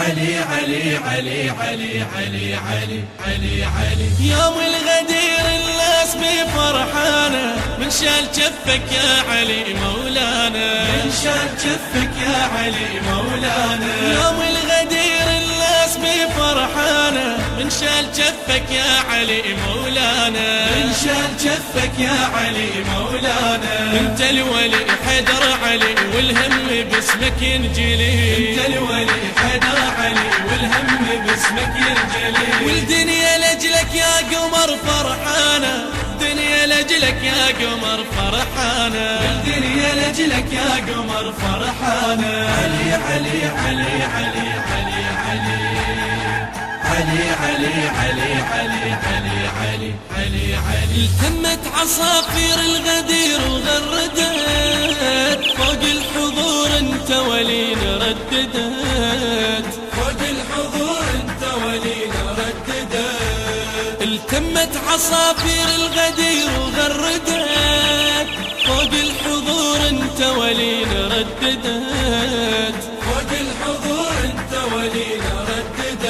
علي علي علي علي علي علي علي علي. يوم الغدير الناس بفرحانة، من شال جفك يا علي مولانا، من شال جفك يا علي مولانا. يوم الغدير الناس بفرحانة، من شال جفك يا علي مولانا، من شال جفك يا علي مولانا. انت الولي حيدر علي والهم باسمك ينجلي، انت الولي حيدر علي والهم باسمك ينجلي. والدنيا لاجلك يا قمر فرحانة، الدنيا لاجلك يا قمر فرحانة، الدنيا لاجلك يا قمر فرحانة. علي علي علي علي علي علي علي علي علي علي علي علي علي علي. التمت عصافير الغدير وغردت، فوق الحضور انت ولينا رددت، فوق الحضور انت ولينا رددت. التمت عصافير الغدير وغردت، فوق الحضور انت ولينا رددت، فوق الحضور انت ولينا رددت.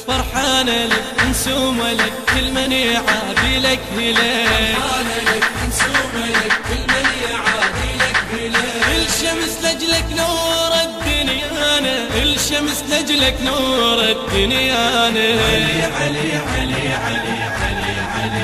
فرحانة لك نسوم لك كل من يعادي لك هلال، فرحانة لك نسوم لك كل من يعادي لك هلال. الشمس لجلك نور الدنيانا، الشمس لجلك نور الدنيانا. علي علي علي علي علي علي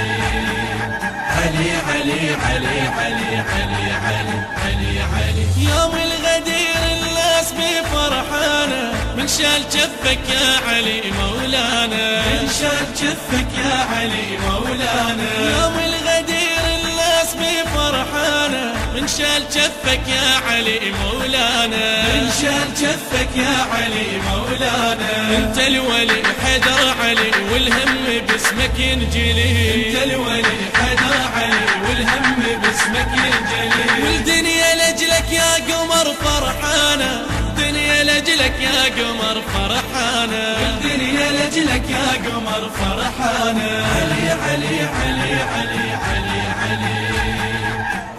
علي علي علي علي علي علي علي علي. يوم الغدير الناس بفرحانة، من شال جفك يا علي مولانا، من شال جفك يا علي مولانا. يوم الغدير الناس بفرحانة، من شال جفك يا علي مولانا، من شال جفك يا علي مولانا. انت الولي حيدر علي والهم باسمك ينجلي، انت الولي حيدر علي والهم باسمك ينجلي. والدنيا لاجلك يا قمر فرحانة، الدنيا لاجلك يا قمر فرحانة، الدنيا لاجلك يا قمر فرحانة. علي علي علي علي علي علي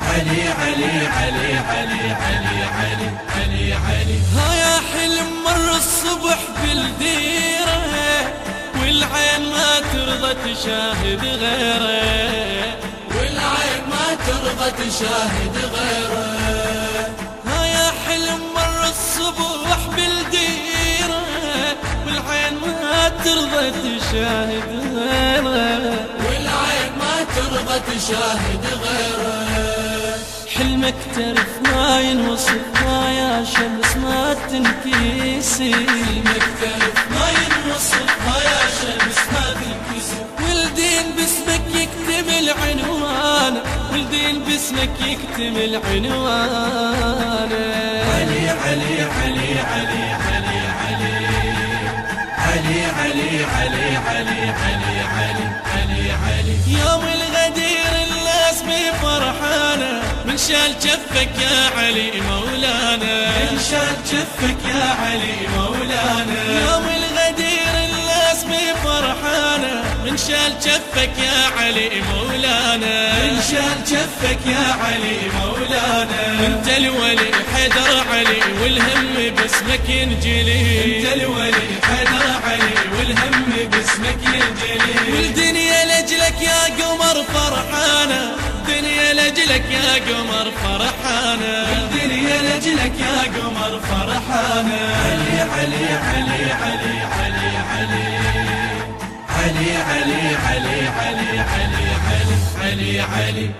علي علي علي علي علي علي علي علي. ها يا حلم مر الصبح بالديرة، والعين ما ترضى تشاهد غيره، والعين ما ترضى تشاهد غيره. ها يا حلم مر الصبح بالديرة، والعين ما ترضى تشاهد غيره، والعين ما ترضى تشاهد غيره. حلمك تعرف ما ينوصف، ما يا شمس ما تنكسي، حلمك تعرف ما ينوصف، ما يا شمس ما تنكسي. والدين باسمك يكتب العنوان، والدين باسمك يكتب العنوان. علي علي علي علي علي علي علي علي علي علي علي علي علي علي. يوم الغدير الناس بفرحانة، من شال جفك يا علي مولانا، من شال جفك يا علي مولانا. يوم الغدير الناس بفرحانة، من شال جفك يا علي مولانا، من شال جفك يا علي مولانا. انت الولي حيدر علي والهم باسمك ينجلي، انت الولي حيدر علي والهم باسمك ينجلي. والدنيا لاجلك يا قمر فرحانة، الدنيا لاجلك يا قمر فرحانة، الدنيا لاجلك يا قمر فرحانة. علي علي علي علي علي علي علي علي علي علي علي علي علي علي.